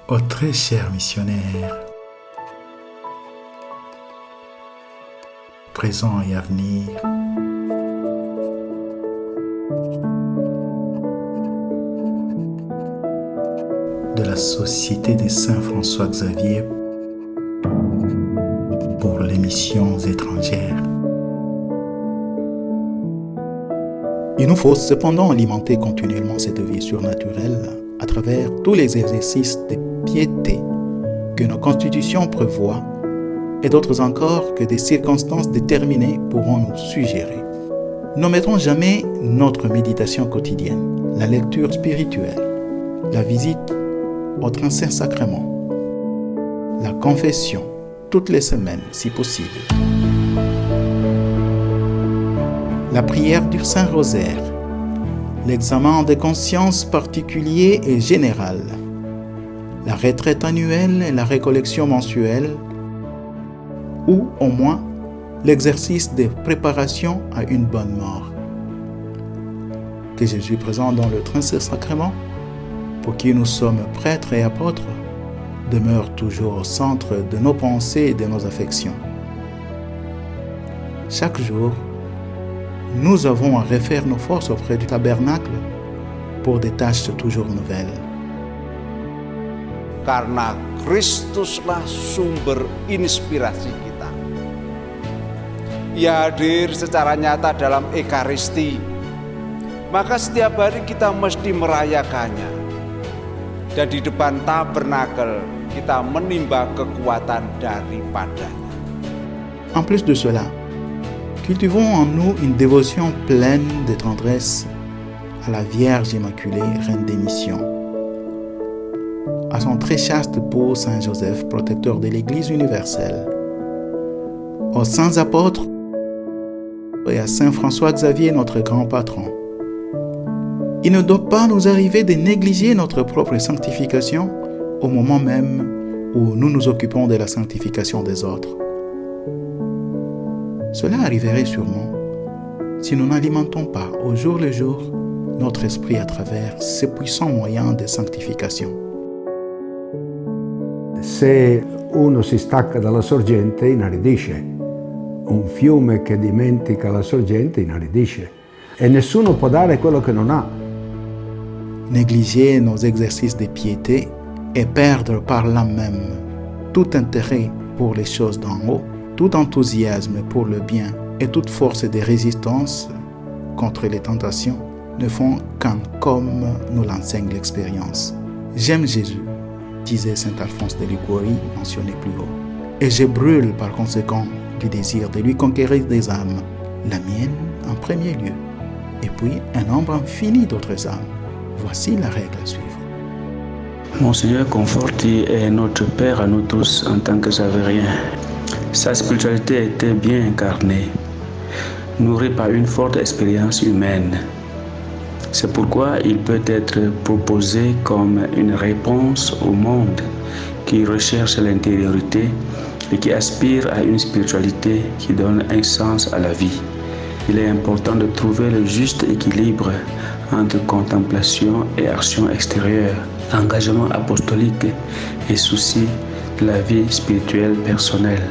Ô très cher missionnaire, présent et à venir, de la Société des Saints François Xavier pour les missions étrangères. Il nous faut cependant alimenter continuellement cette vie surnaturelle à travers tous les exercices de piété que nos constitutions prévoient et d'autres encore que des circonstances déterminées pourront nous suggérer. N'omettons jamais notre méditation quotidienne, la lecture spirituelle, la visite au Saint-Sacrement, la confession toutes les semaines si possible, la prière du Saint-Rosaire, l'examen des consciences particulier et général, la retraite annuelle et la récollection mensuelle, ou au moins l'exercice de préparation à une bonne mort. Que Jésus présent dans le Saint-Sacrement, pour qui nous sommes prêtres et apôtres, demeure toujours au centre de nos pensées et de nos affections. Chaque jour, nous avons à refaire nos forces auprès du tabernacle pour des tâches toujours nouvelles. Karena Kristuslah sumber inspirasi kita. Ia hadir secara nyata dalam Ekaristi. Maka setiap hari kita mesti merayakannya. Dan di depan tabernakel kita menimba kekuatan daripadanya. En plus de cela, cultivons en nous une dévotion pleine de tendresse à la Vierge Immaculée, Reine des Missions, à son très chaste époux Saint Joseph, protecteur de l'Église universelle, aux saints apôtres et à Saint François Xavier, notre grand patron. Il ne doit pas nous arriver de négliger notre propre sanctification au moment même où nous nous occupons de la sanctification des autres. Cela arriverait sûrement si nous n'alimentons pas au jour le jour notre esprit à travers ces puissants moyens de sanctification. Se uno si stacca dalla sorgente, inaridisce. Un fiume che dimentica la sorgente inaridisce. E nessuno può dare quello che non ha. Négliger nos exercices de piété et perdre par là même tout intérêt pour les choses d'en haut, tout enthousiasme pour le bien et toute force de résistance contre les tentations ne font qu'un comme nous l'enseigne l'expérience. J'aime Jésus, disait saint Alphonse de Liguori, mentionné plus haut, et je brûle par conséquent du désir de lui conquérir des âmes, la mienne en premier lieu, et puis un nombre infini d'autres âmes. Voici la règle à suivre. Mon Seigneur Conforti est notre Père à nous tous en tant que Xavérien. Sa spiritualité était bien incarnée, nourrie par une forte expérience humaine. C'est pourquoi il peut être proposé comme une réponse au monde qui recherche l'intériorité et qui aspire à une spiritualité qui donne un sens à la vie. Il est important de trouver le juste équilibre entre contemplation et action extérieure, engagement apostolique et souci de la vie spirituelle personnelle.